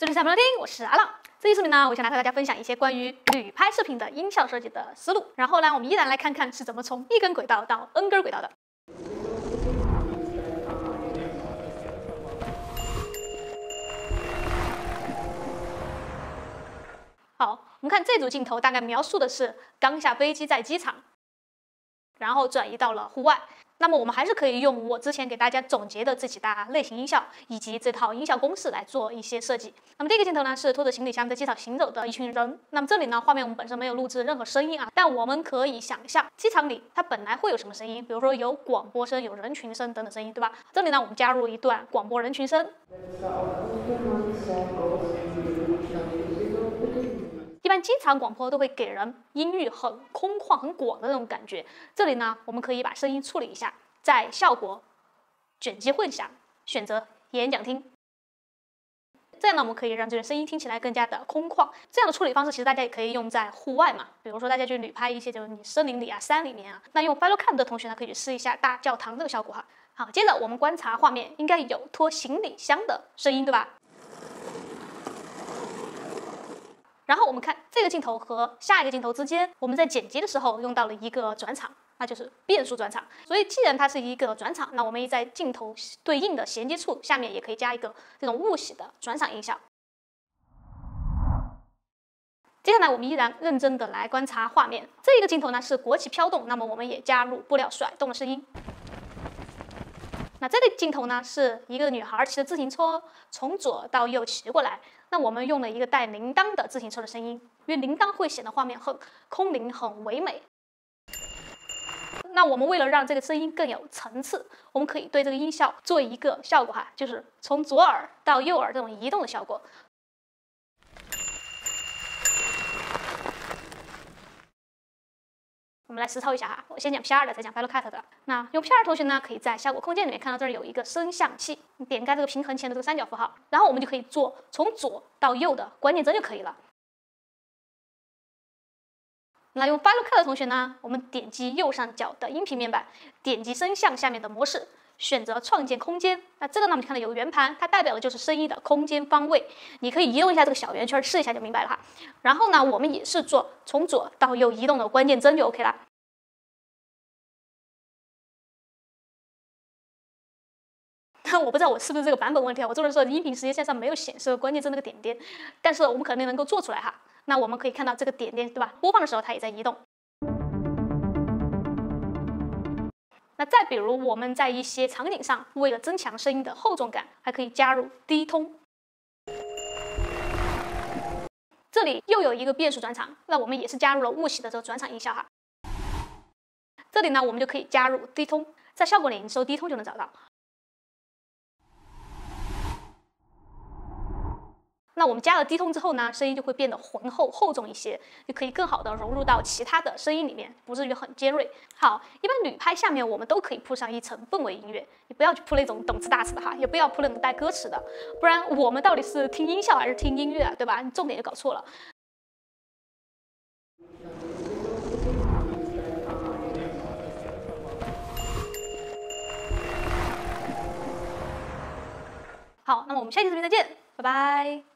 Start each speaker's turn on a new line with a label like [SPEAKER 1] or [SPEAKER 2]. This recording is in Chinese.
[SPEAKER 1] 这里是小朋友听，我是阿浪。这期视频呢，我想来和大家分享一些关于旅拍视频的音效设计的思路。然后呢，我们依然来看看是怎么从一根轨道到 N 根轨道的。好，我们看这组镜头，大概描述的是刚下飞机在机场，然后转移到了户外。那么我们还是可以用我之前给大家总结的这几大类型音效，以及这套音效公式来做一些设计。那么第一个镜头呢，是拖着行李箱在机场行走的一群人。那么这里呢，画面我们本身没有录制任何声音啊，但我们可以想象机场里它本来会有什么声音，比如说有广播声、有人群声等等声音，对吧？这里呢，我们加入一段广播人群声。一般机场广播都会给人音域很空旷、很广的那种感觉。这里呢，我们可以把声音处理一下，在效果、卷积混响，选择演讲厅。这样呢，我们可以让这个声音听起来更加的空旷。这样的处理方式，其实大家也可以用在户外嘛。比如说大家去旅拍一些就是你森林里啊、山里面啊，那用 Final Cut 的同学呢，可以去试一下大教堂这个效果哈。好，接着我们观察画面，应该有拖行李箱的声音，对吧？然后我们看这个镜头和下一个镜头之间，我们在剪辑的时候用到了一个转场，那就是变速转场。所以既然它是一个转场，那我们也在镜头对应的衔接处下面也可以加一个这种物喜的转场音效。接下来我们依然认真的来观察画面，这一个镜头呢是国旗飘动，那么我们也加入布料甩动的声音。那这个镜头呢是一个女孩骑着自行车从左到右骑过来，那我们用了一个带铃铛的自行车的声音，因为铃铛会显得画面很空灵、很唯美。那我们为了让这个声音更有层次，我们可以对这个音效做一个效果哈，就是从左耳到右耳这种移动的效果。我们来实操一下哈，我先讲 PR 的，再讲 Final Cut 的。那用 PR 的同学呢，可以在效果空间里面看到这里有一个声像器，你点开这个平衡前的这个三角符号，然后我们就可以做从左到右的关键帧就可以了。那用 Final Cut 的同学呢，我们点击右上角的音频面板，点击声像下面的模式，选择创建空间。那这个呢，我们看到有个圆盘，它代表的就是声音的空间方位。你可以移动一下这个小圆圈，试一下就明白了哈。然后呢，我们也是做从左到右移动的关键帧就 OK 了。我不知道我是不是这个版本问题啊，我做的时候音频实际线上没有显示关键帧那个点点，但是我们肯定能够做出来哈。那我们可以看到这个点点，对吧？播放的时候它也在移动。那再比如我们在一些场景上，为了增强声音的厚重感，还可以加入低通。这里又有一个变速转场，那我们也是加入了物喜的这个转场音效哈。这里呢，我们就可以加入低通，在效果里你搜低通就能找到。那我们加了低通之后呢，声音就会变得浑厚厚重一些，就可以更好的融入到其他的声音里面，不至于很尖锐。好，一般旅拍下面我们都可以铺上一层氛围音乐，你不要去铺那种懂词大词的哈，也不要铺那种带歌词的，不然我们到底是听音效还是听音乐啊，对吧？你重点就搞错了。好，那么我们下期视频再见，拜拜。